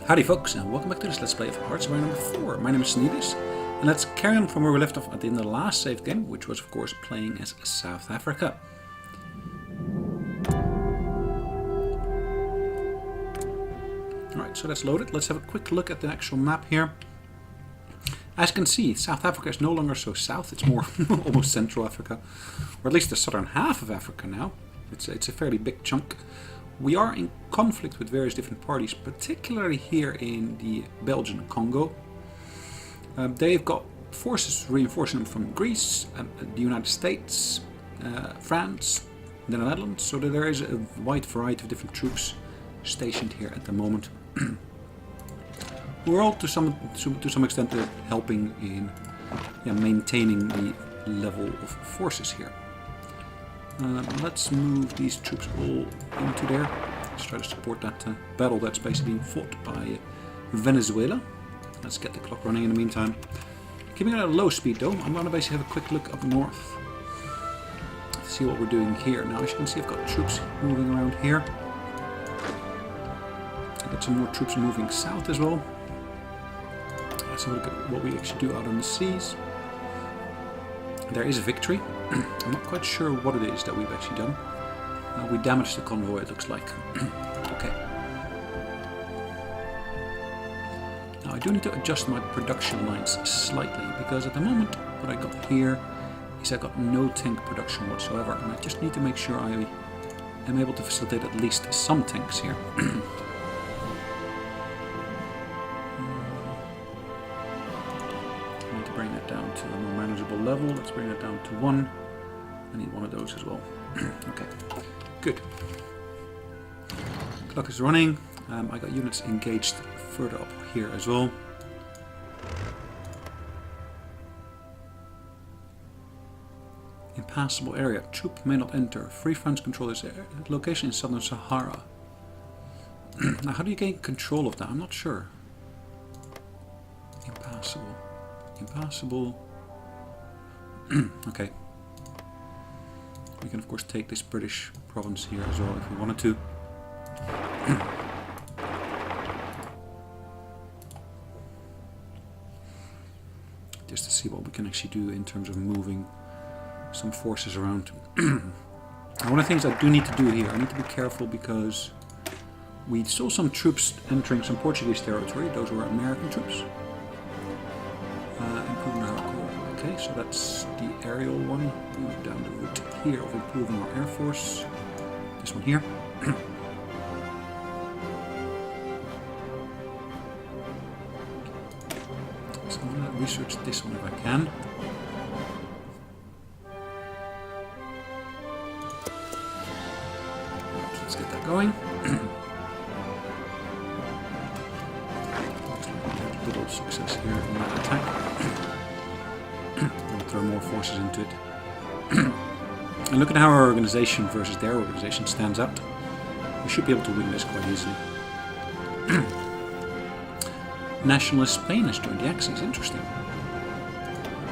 Howdy folks, and welcome back to this Let's Play of Hearts of Iron number 4. My name is Sonelias, and let's carry on from where we left off at the end of the last save game, which was of course playing as South Africa. Alright, so that's loaded. Let's have a quick look at the actual map here. As you can see, South Africa is no longer so south, it's more almost Central Africa, or at least the southern half of Africa now. It's a fairly big chunk. We are in conflict with various different parties, particularly here in the Belgian Congo. They've got forces reinforcing them from Greece, the United States, France, the Netherlands, so that there is a wide variety of different troops stationed here at the moment. We're all to some extent helping in maintaining the level of forces here. Let's move these troops all into there. Let's try to support that battle that's basically being fought by Venezuela. Let's get the clock running in the meantime. Keeping it at a low speed though, I'm going to basically have a quick look up north. See what we're doing here. Now as you can see, I've got troops moving around here. I've got some more troops moving south as well. Let's have a look at what we actually do out on the seas. There is a victory. I'm not quite sure what it is that we've actually done. We damaged the convoy, it looks like. Okay. Now I do need to adjust my production lines slightly, because at the moment what I got here is I got no tank production whatsoever, and I just need to make sure I am able to facilitate at least some tanks here. Bring that down to a more manageable level. Let's bring that down to 1. I need one of those as well. Okay, good. Clock is running. I got units engaged further up here as well. Impassable area. Troop may not enter. Free France control this location in southern Sahara. Now, how do you gain control of that? I'm not sure. Impassable. Impossible. Okay. We can of course take this British province here as well if we wanted to. Just to see what we can actually do in terms of moving some forces around. One of the things I do need to do here, I need to be careful because we saw some troops entering some Portuguese territory. Those were American troops. Okay, so that's the aerial one. We went down the route here of improving our air force. This one here. So I'm going to research this one if I can. Let's get that going. Looks like we had a little success here in that attack. Throw more forces into it. And look at how our organization versus their organization stands out. We should be able to win this quite easily. Nationalist Spain has joined the Axis. Interesting.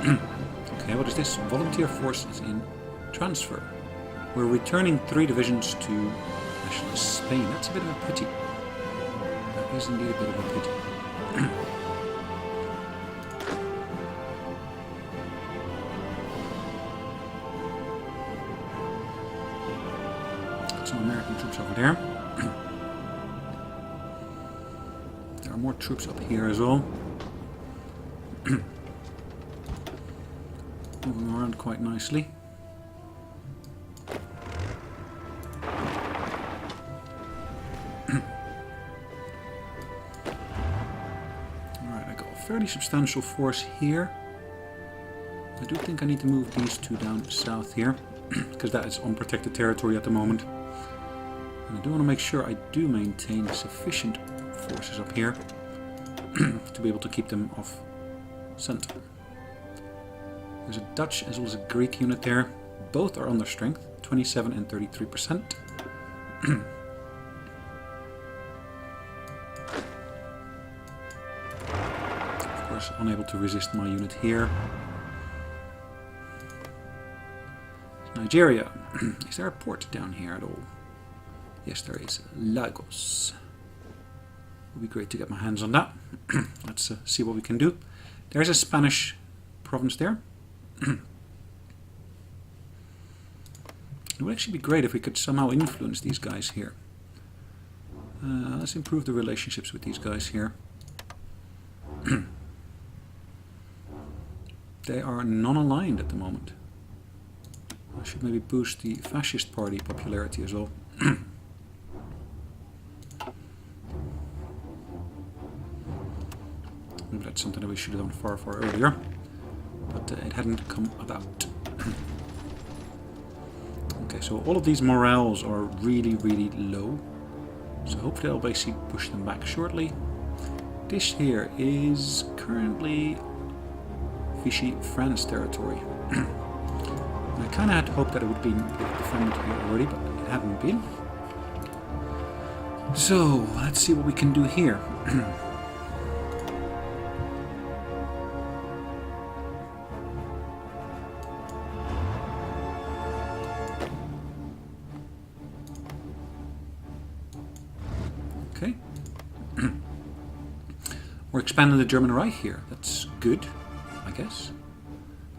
Okay, what is this? Volunteer forces in transfer. We're returning 3 divisions to Nationalist Spain. That's a bit of a pity. That is indeed a bit of a pity. Some American troops over there. There are more troops up here as well. Moving around quite nicely. Alright, I got a fairly substantial force here. I do think I need to move these 2 down south here, because that is unprotected territory at the moment. And I do want to make sure I do maintain sufficient forces up here to be able to keep them off center. There's a Dutch as well as a Greek unit there. Both are under strength, 27 and 33%. Of course, unable to resist my unit here. Nigeria. Is there a port down here at all? Yes, there is. Lagos. Would be great to get my hands on that. Let's see what we can do. There's a Spanish province there. It would actually be great if we could somehow influence these guys here. Let's improve the relationships with these guys here. They are non-aligned at the moment. I should maybe boost the Fascist Party popularity as well. Maybe that's something that we should have done far, far earlier. But it hadn't come about. Okay, so all of these morales are really, really low. So hopefully I'll basically push them back shortly. This here is currently Vichy France territory. I kind of had hoped that it would be defended here already, but it hadn't been. So let's see what we can do here. Okay. We're expanding the German Reich here. That's good, I guess.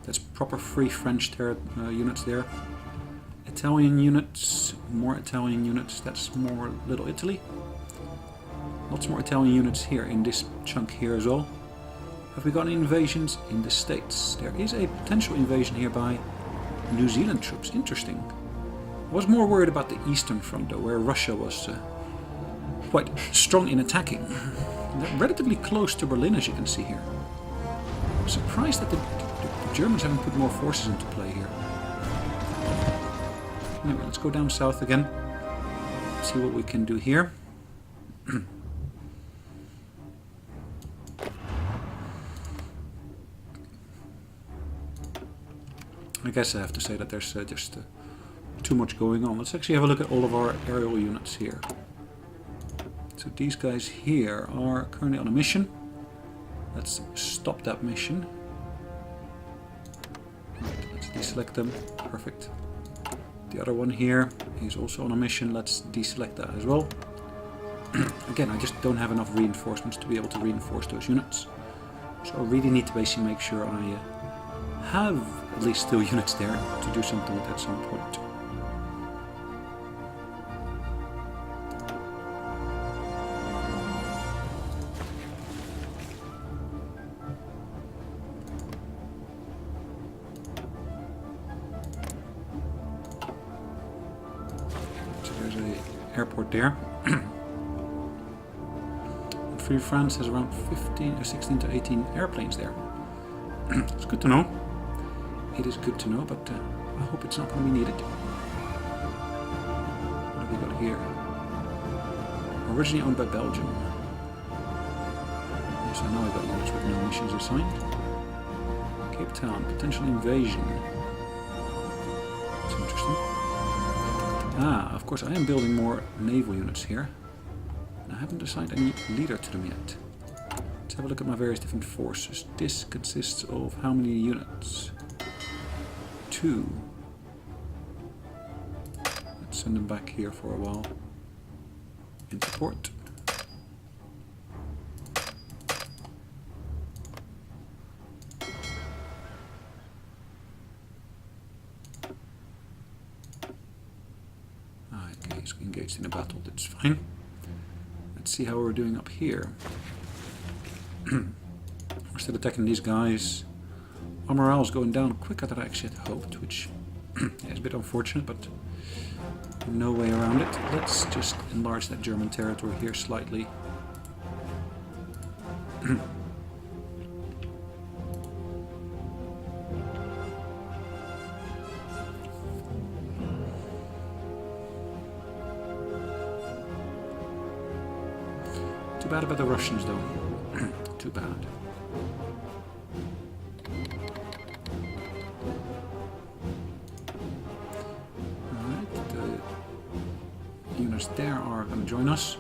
That's proper free French units there. Italian units, more Italian units. That's more Little Italy. Lots more Italian units here in this chunk here as well. Have we got any invasions in the States? There is a potential invasion here by New Zealand troops. Interesting. I was more worried about the Eastern Front though, where Russia was quite strong in attacking. They're relatively close to Berlin, as you can see here. I'm surprised that the Germans haven't put more forces into play here. Anyway, let's go down south again. See what we can do here. I guess I have to say that there's just too much going on. Let's actually have a look at all of our aerial units here. So these guys here are currently on a mission. Let's stop that mission. Right, let's deselect them. Perfect. The other one here is also on a mission. Let's deselect that as well. Again, I just don't have enough reinforcements to be able to reinforce those units. So I really need to basically make sure I have at least still units there to do something with at some point. Airport there. Free France has around 16 to 18 airplanes there. It's good to know. It is good to know, but I hope it's not going to be needed. What have we got here? Originally owned by Belgium. So now I've got units with no missions assigned. Cape Town, potential invasion. That's interesting. Ah, of course I am building more naval units here. I haven't assigned any leader to them yet. Let's have a look at my various different forces. This consists of how many units? 2. Let's send them back here for a while. In support. Engaged in a battle, that's fine. Let's see how we're doing up here. We're still attacking these guys. Our morale is going down quicker than I actually had hoped, which is a bit unfortunate, but no way around it. Let's just enlarge that German territory here slightly. Too bad about the Russians, though. Too bad. Alright, the units there are going to join us,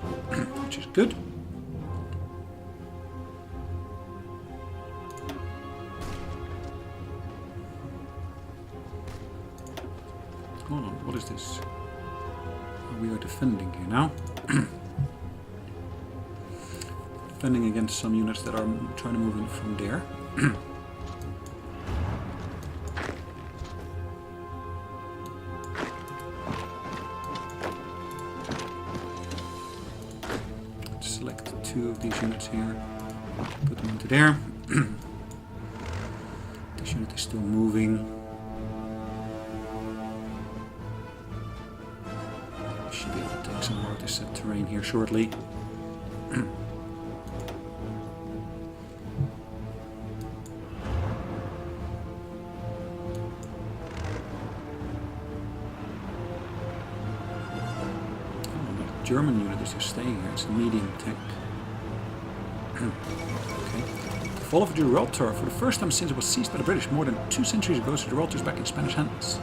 which is good. Hold on, what is this? We are defending here now. defending against some units that are trying to move in from there. Select 2 of these units here, put them into there. This unit is still moving. Should be able to take some more of this terrain here shortly. German unit is just staying here. It's a medium tank. Okay. The fall of Gibraltar. For the first time since it was seized by the British more than 2 centuries ago, Gibraltar is back in Spanish hands.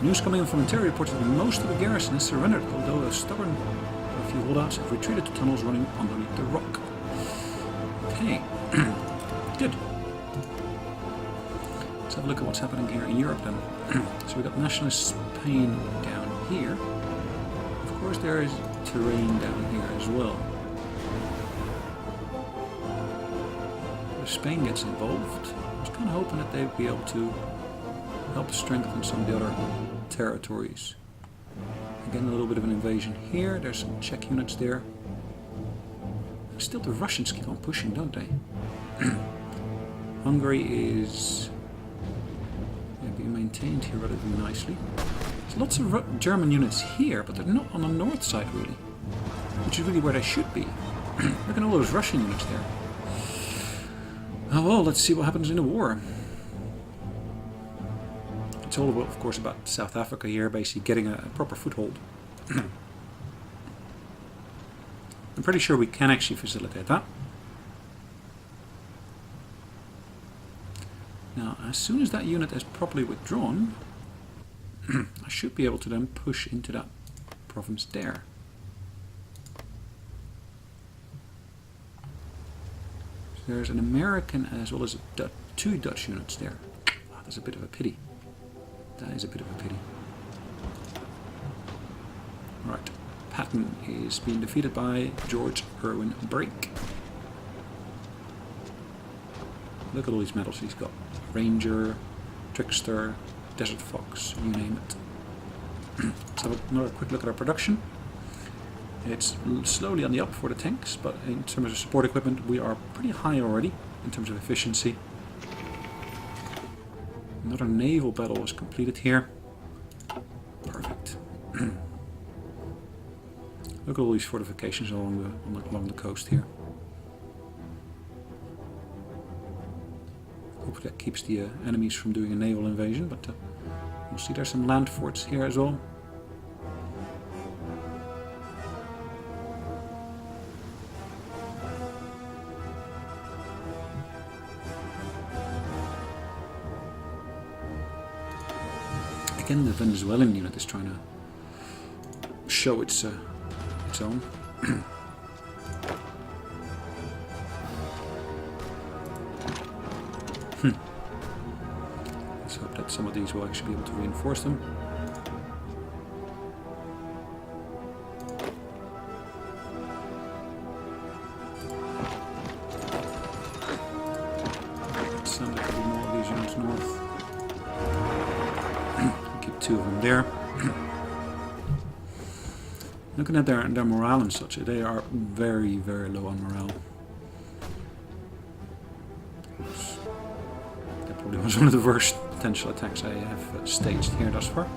News coming in from interior reports that most of the garrison has surrendered, although a few holdouts have retreated to tunnels running underneath the rock. Okay. Good. Let's have a look at what's happening here in Europe then. So we've got nationalist Spain down here. Of course there is terrain down here as well. If Spain gets involved, I was kind of hoping that they'd be able to help strengthen some of the other territories. Again, a little bit of an invasion here. There's some Czech units there. Still, the Russians keep on pushing, don't they? Hungary is being maintained here relatively nicely. There's lots of German units here, but they're not on the north side really, which is really where they should be. Look at all those Russian units there. Oh well, let's see what happens in the war. It's all about, of course, about South Africa here, basically getting a proper foothold. I'm pretty sure we can actually facilitate that. Now, as soon as that unit is properly withdrawn, I should be able to then push into that province there. So there's an American as well as 2 Dutch units there. Oh, that's a bit of a pity. That is a bit of a pity. Right. Patton is being defeated by George Irwin Brake. Look at all these medals he's got. Ranger, Trickster, Desert Fox, you name it. Let's have another quick look at our production. It's slowly on the up for the tanks, but in terms of support equipment we are pretty high already in terms of efficiency. Another naval battle was completed here. Perfect. Look at all these fortifications along the coast here. Hopefully that keeps the enemies from doing a naval invasion, but you'll see there's some land forts here as well. Again, the Venezuelan unit is trying to show its own. Let's hope that some of these will actually be able to reinforce them. Send a couple more of these units north. Keep 2 of them there. Looking at their morale and such, they are very, very low on morale. That probably was one of the worst potential attacks I have staged here thus far.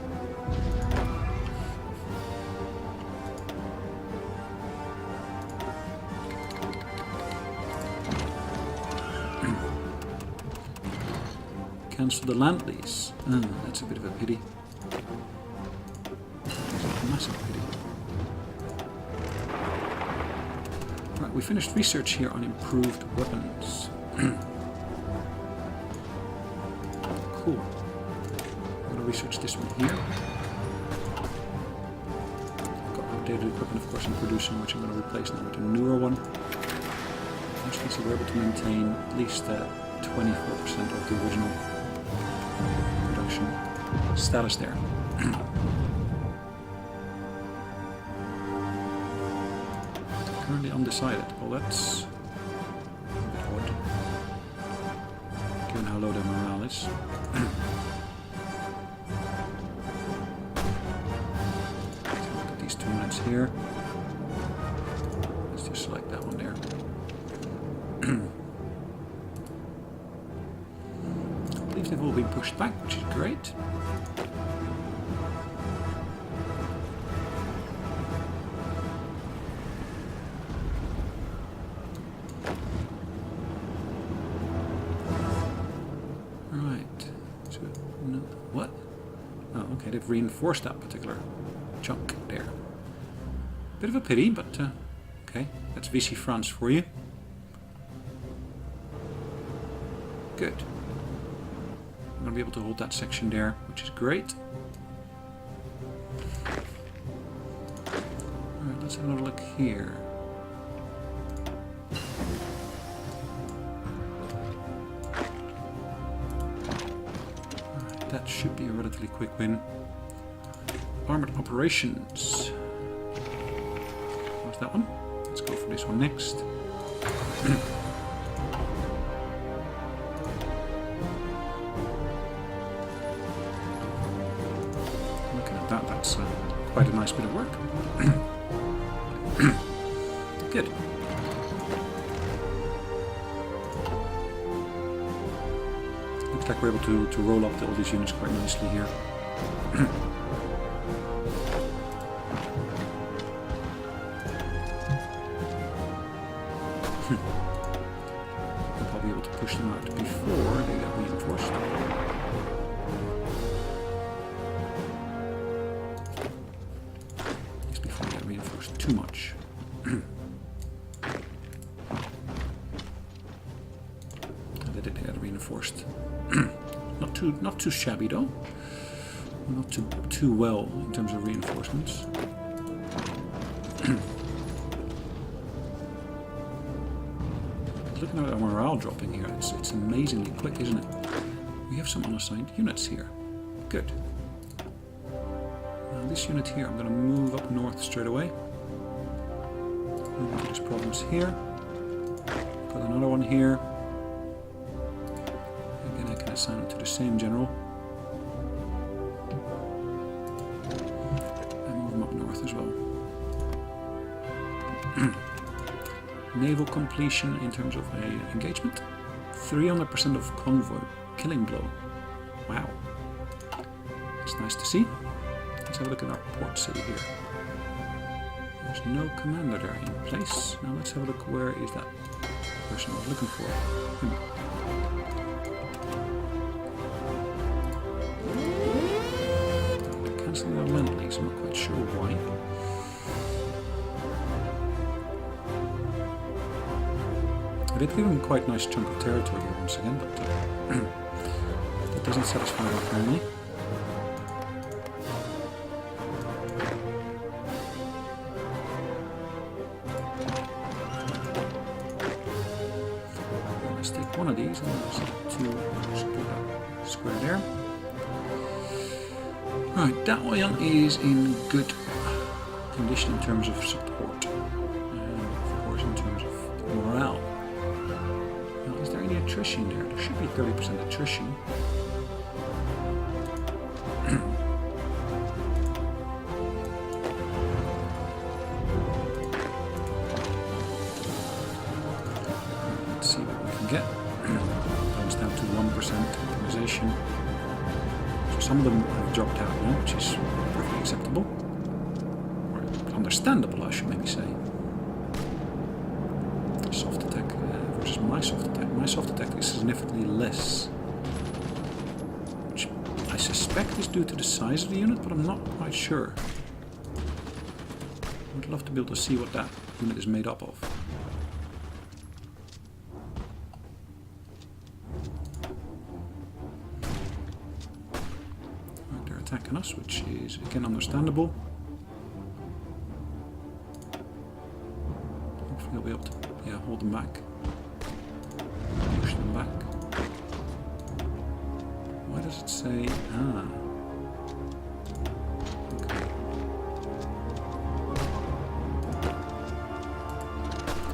Cancel the land lease. That's a bit of a pity. That's a massive pity. Right, we finished research here on improved weapons. Cool. I'm going to research this one here. I've got outdated equipment, of course, I'm producing, which I'm going to replace now with a newer one. As you can see, we're able to maintain at least 24% of the original production status there. Currently undecided. Well, that's how low their morale is. Look at these 2 units here. Let's just select that one there. I believe they've all been pushed back, which is great. What? Oh, okay, they've reinforced that particular chunk there. Bit of a pity, but okay, that's Vichy France for you. Good. I'm going to be able to hold that section there, which is great. Alright, let's have another look here. That should be a relatively quick win. Armored operations. What's that one? Let's go for this one next. Looking at that, that's quite a nice bit of work. Good. Looks like we're able to roll up all these units quite nicely here. We'll probably be able to push them out before they get reinforced. Just before they get reinforced too much. They did get reinforced. Not too shabby though. Not too well in terms of reinforcements. Looking at our morale dropping here, it's amazingly quick, isn't it? We have some unassigned units here. Good. Now this unit here, I'm going to move up north straight away. Move into this province here. Got another one here. Again, I can assign it to the same general. And move them up north as well. Naval completion in terms of engagement. 300% of convoy killing blow. Wow. That's nice to see. Let's have a look at our port city here. There's no commander there in place. Now let's have a look, where is that person I was looking for? They're cancelling their land lease, I'm not quite sure why. They did give him quite a nice chunk of territory here once again, but that doesn't satisfy our family. Let's take one of these and let's two square there. Right, that one is in good condition in terms of support, and of course in terms of morale. Is there any attrition there? There should be 30% attrition. Let's see what we can get. Comes down to 1% optimization. So some of them have dropped out now, which is perfectly acceptable. Or understandable, I should maybe say. Soft attack versus my soft attack. My soft attack is significantly less, which I suspect is due to the size of the unit, but I'm not quite sure. I would love to be able to see what that unit is made up of. Right, they're attacking us, which is again understandable. Hopefully I'll be able to hold them back. Push them back. Why does it say... Ah. Okay.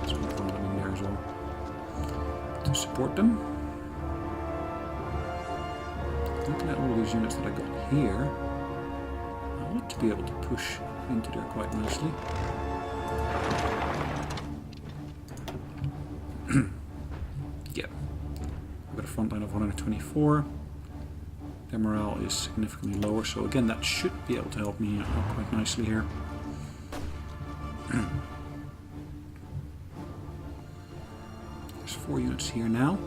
Let's move one of them in there as well. To support them. Looking at all these units that I got here, I ought to be able to push into there quite nicely. Yeah, I've got a front line of 124. Their morale is significantly lower, so again that should be able to help me out quite nicely here. There's 4 units here now.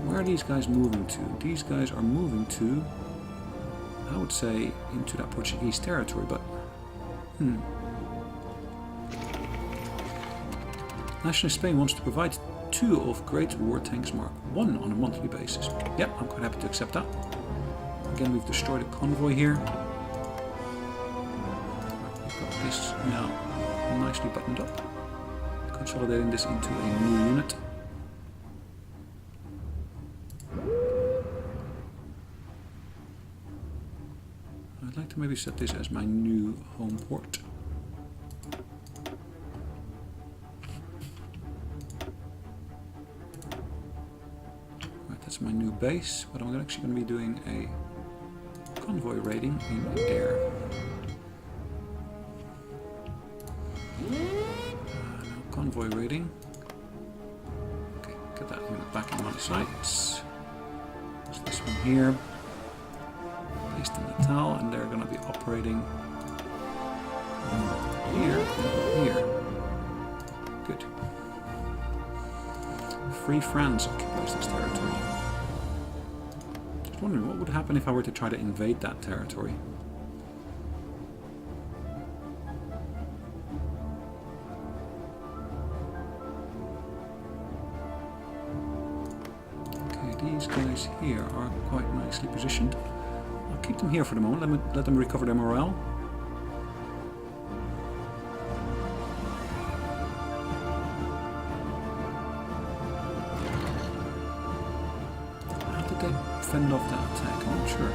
Where are these guys moving to? These guys are moving to, I would say, into that Portuguese territory, but National Spain wants to provide 2 of Great War Tanks Mark 1 on a monthly basis. Yep, I'm quite happy to accept that. Again, we've destroyed a convoy here. We've got this now nicely buttoned up. Consolidating this into a new unit. I'd like to maybe set this as my new home port. Right, that's my new base, but I'm actually going to be doing a convoy raiding in air. Now convoy raiding. Okay, get that unit back in my sights. There's this one here. Based in Natal, and they're going to be operating here and here. Good. Free France occupies this territory. Just wondering what would happen if I were to try to invade that territory. Okay, these guys here are quite nicely positioned. I'll keep them here for the moment, let them recover their morale. How did they fend off that attack? I'm not sure.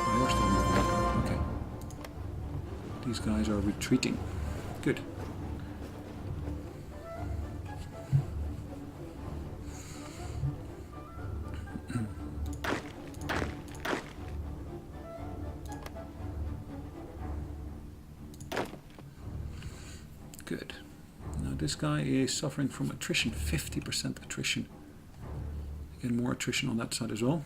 Oh, they're still moving. Okay. These guys are retreating. Good. Good. Now this guy is suffering from attrition, 50% attrition. Again, more attrition on that side as well.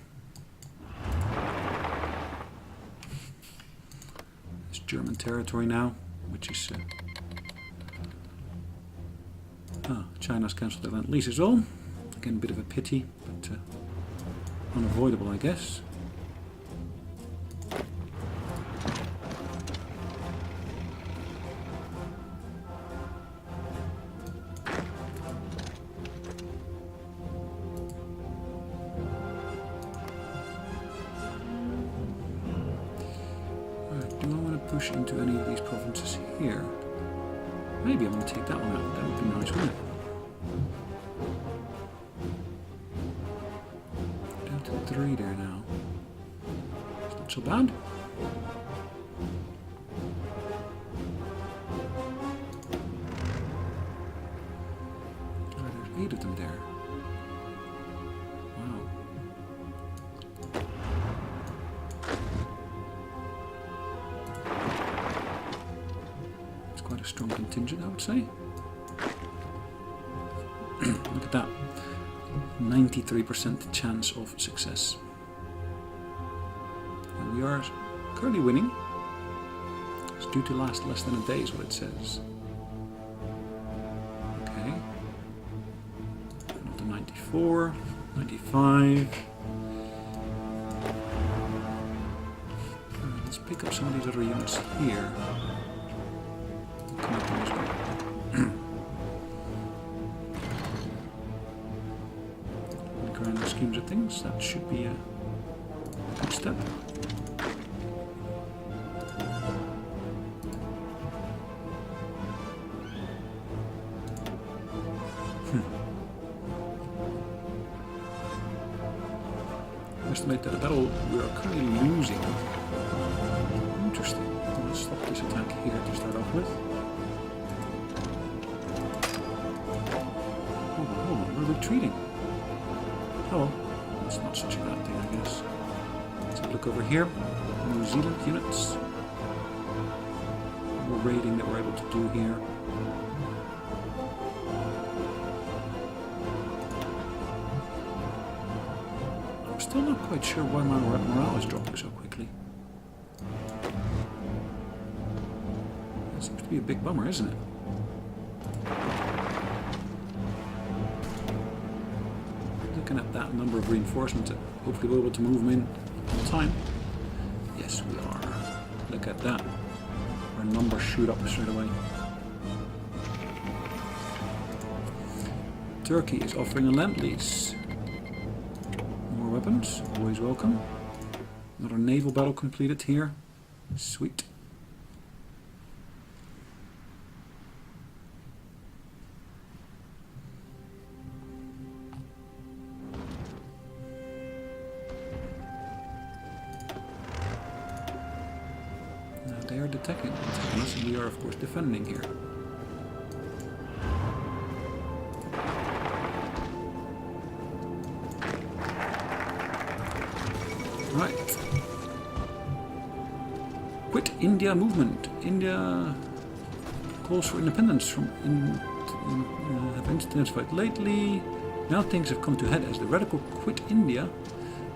It's German territory now, which is... China's cancelled their land lease as well. Again, a bit of a pity, but unavoidable, I guess. Do I want to push into any of these provinces here? Maybe I want to take that one out. That would be nice, wouldn't it? Down to 3 there now. It's not so bad. Oh, there's 8 of them there. Wow. Quite a strong contingent, I would say. Look at that. 93% chance of success. And we are currently winning. It's due to last less than a day is what it says. Okay. Another 94, 95. Let's pick up some of these other units here. In the grand schemes of things, that should be a good step. I estimate that a battle we are currently losing. Interesting. Let's stop this attack here to start off with. retreating. Oh well, it's not such a bad thing, I guess. Let's have a look over here. New Zealand units. More raiding that we're able to do here. I'm still not quite sure why my morale is dropping so quickly. That seems to be a big bummer, isn't it? Looking at that number of reinforcements, hopefully we'll be able to move them in on time. Yes, we are. Look at that. Our numbers shoot up straight away. Turkey is offering a land lease. More weapons, always welcome. Another naval battle completed here. Sweet. They are attacking us, and we are of course defending here. Right. Quit India movement. India calls for independence from have intensified lately. Now things have come to a head as the radical Quit India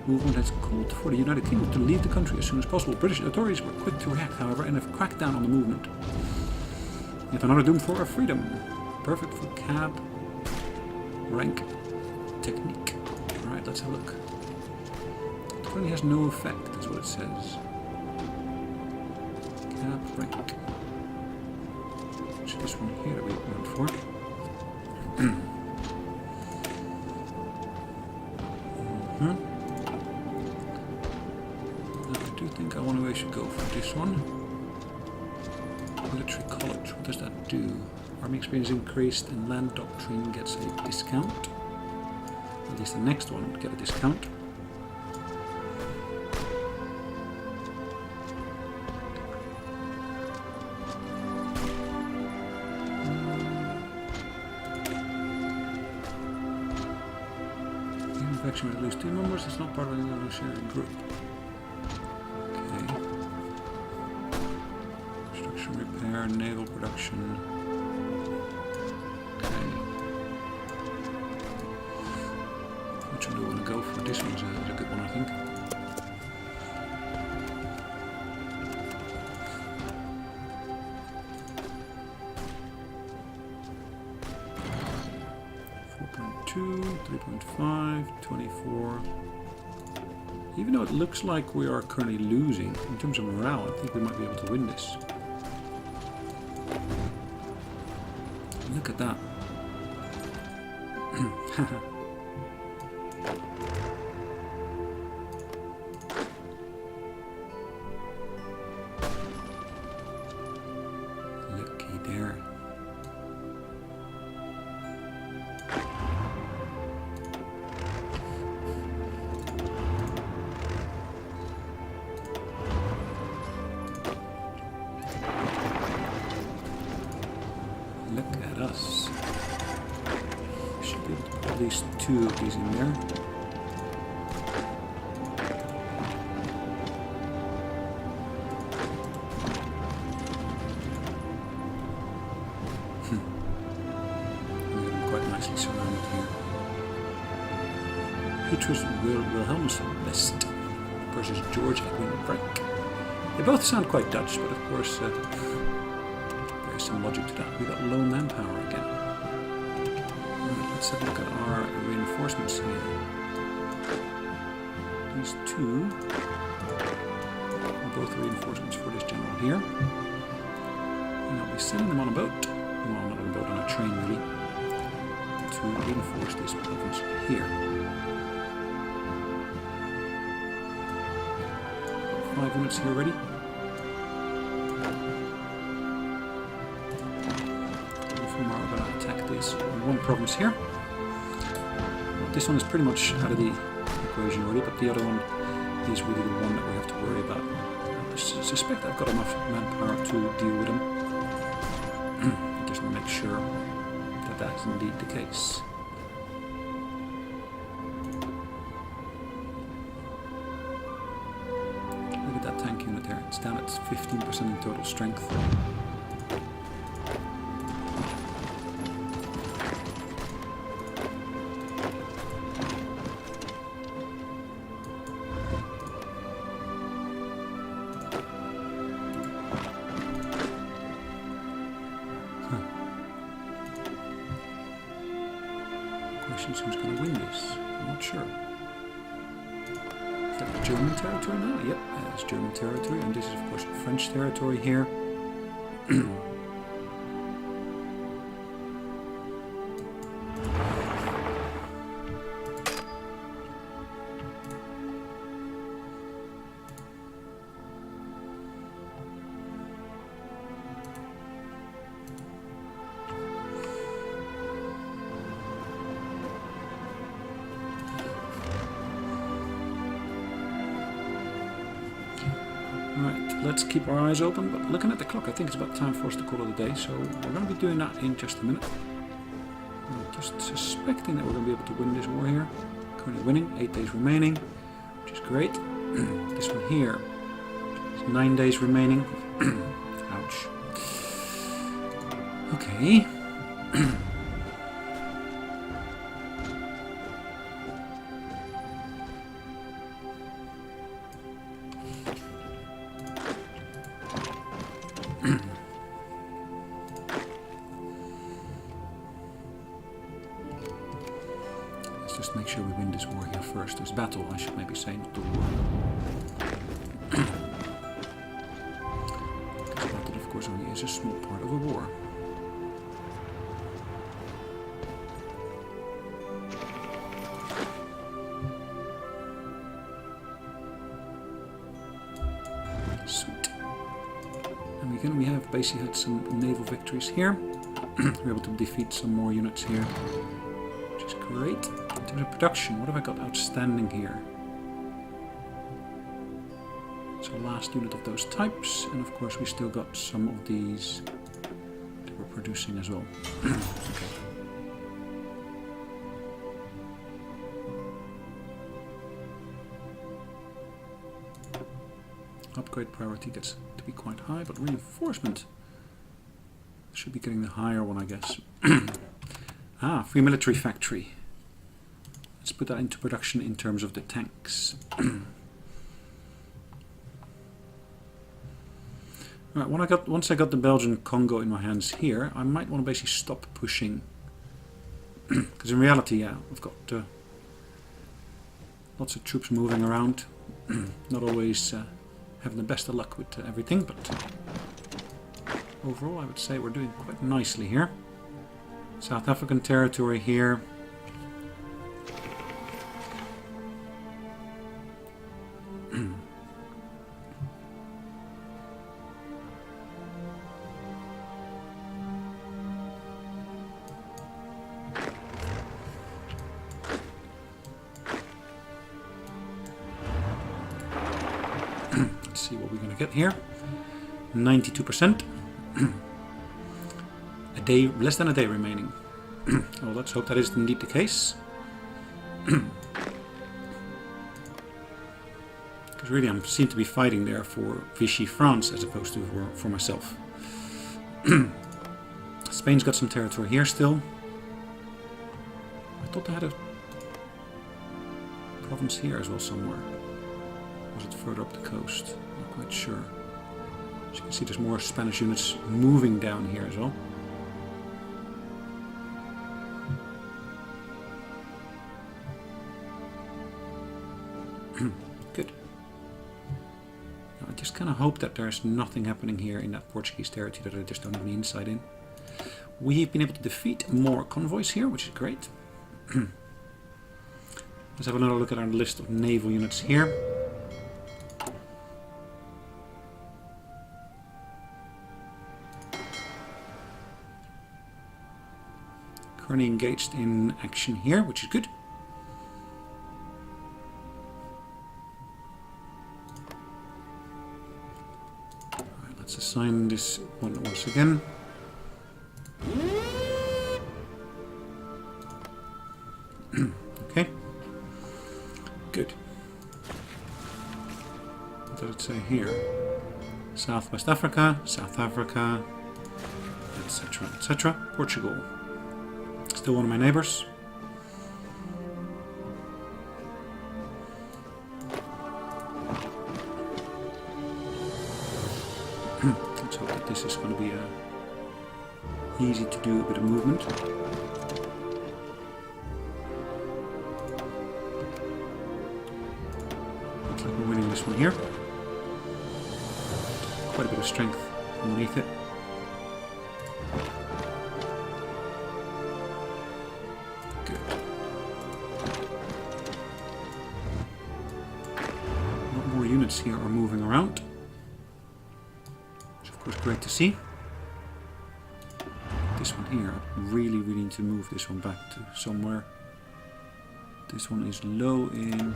movement has called for the United Kingdom to leave the country as soon as possible. British authorities were quick to react, however, and have cracked down on the movement. Yet another doom for our freedom. Perfect for cab rank technique. Alright, let's have a look. It currently has no effect, is what it says. Cab rank. Which is this one here that we went for. I wonder where I should go for this one. Military College, what does that do? Army experience increased and land doctrine gets a discount. At least the next one would get a discount. Infection might lose 2 members, it's not part of any sharing group. Repair, naval production. Okay. Which one do I want to go for? This one's a good one, I think. .2, 3.5, 24. Even though it looks like we are currently losing, in terms of morale, I think we might be able to win this. Look at that. Looky there. Look at us. Should be able to put at least 2 of these in there. We have them quite nicely surrounded here. Hitler's Wilhelmus Best versus George Edwin Frank. They both sound quite Dutch, but of course there's some logic to that. We got low manpower again. Right, let's have a look at our reinforcements here. These 2 are both reinforcements for this general here. And I'll be sending them on a boat. Well, not on a boat, on a train really. To reinforce this province here. 5 units here already. We're going to attack this one province here. This one is pretty much out of the equation already, but the other one is really the one that we have to worry about. I suspect I've got enough manpower to deal with them. Just to make sure that that is indeed the case. It's 15% in total strength. Questions who's going to win this? I'm not sure. Is that German territory now? Yep, it's German territory, and this is of course French territory here. Right, let's keep our eyes open, but looking at the clock, I think it's about time for us to call it a day, so we're going to be doing that in just a minute. I'm just suspecting that we're going to be able to win this war here. Currently winning, 8 days remaining, which is great. This one here is 9 days remaining. Ouch. Okay. Just make sure we win this war here first. This battle, I should maybe say, not the war. Because battle, of course, only is a small part of a war. Sweet. And again, we have basically had some naval victories here. We're able to defeat some more units here, which is great. In terms of production, what have I got outstanding here? So last unit of those types, and of course we still got some of these that we're producing as well. Okay. Upgrade priority gets to be quite high, but reinforcement should be getting the higher one, I guess. Free military factory. Let's put that into production in terms of the tanks. Right, once I got the Belgian Congo in my hands here, I might want to basically stop pushing. Because in reality, yeah, I've got lots of troops moving around. Not always having the best of luck with everything, but overall I would say we're doing quite nicely here. South African territory here. Let's see what we're going to get here. 92%. A day, less than a day remaining. Well, let's hope that is indeed the case. Because really I seem to be fighting there for Vichy France as opposed to for myself. Spain's got some territory here still. I thought they had a province here as well somewhere. Or was it further up the coast? Not quite sure. As you can see, there's more Spanish units moving down here as well. Good. Now, I just kind of hope that there's nothing happening here in that Portuguese territory that I just don't have any insight in. We've been able to defeat more convoys here, which is great. Let's have another look at our list of naval units here. Currently engaged in action here, which is good. Alright, let's assign this one once again. Okay. Good. What does it say here? Southwest Africa, South Africa, etc., etc. Portugal. Still one of my neighbors. Let's hope that this is going to be easy to do a bit of movement. Looks like we're winning this one here. Quite a bit of strength underneath it. Good. A lot more units here are moving around. Which of course great to see. This one here, I really need to move this one back to somewhere. This one is low in...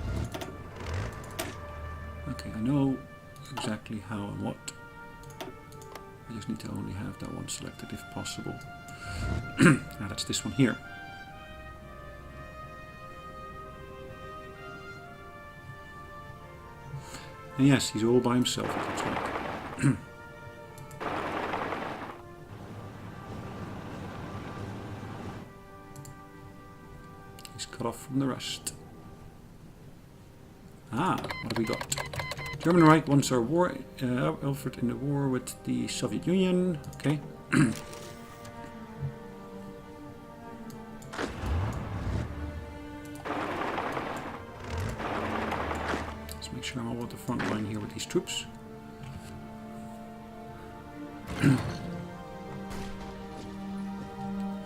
Okay, I know exactly how and what. I just need to only have that one selected if possible. Now that's this one here. And yes, he's all by himself, it looks like. He's cut off from the rest. Ah, what have we got? German Reich wants our war effort in the war with the Soviet Union. Okay. Let's make sure I'm all at the front line here with these troops.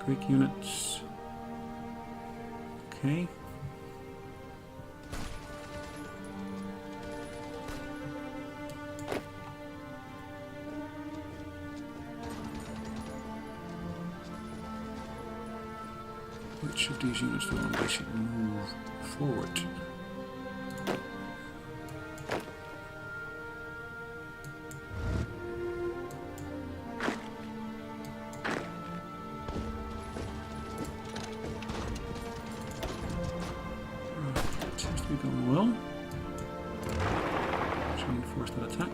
Greek units. Okay. Which of these units do I want to move forward? Right, seems to be going well. Let's reinforce that attack.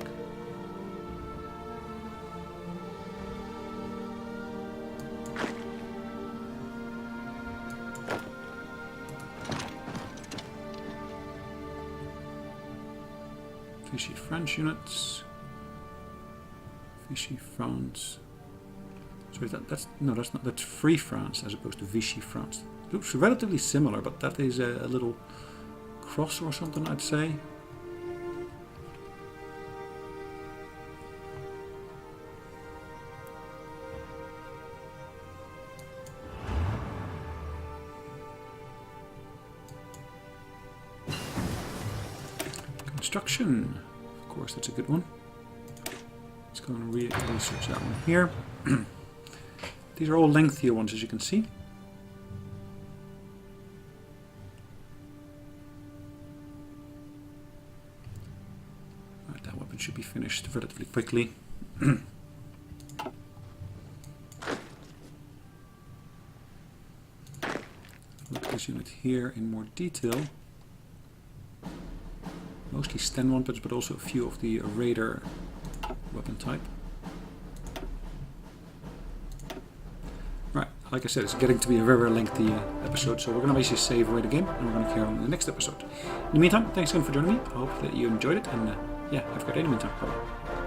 Vichy French units. Vichy France. Sorry, that's not. That's Free France as opposed to Vichy France. It looks relatively similar, but that is a little cross or something, I'd say. Construction, of course, that's a good one. Let's go and research that one here. These are all lengthier ones, as you can see. Right, that weapon should be finished relatively quickly. Look at this unit here in more detail. Mostly Sten wampens, but also a few of the Raider weapon type. Right, like I said, it's getting to be a very lengthy episode, so we're going to basically save away the game, and we're going to carry on in the next episode. In the meantime, thanks again for joining me. I hope that you enjoyed it, and yeah, have a great day in the meantime. Bye-bye.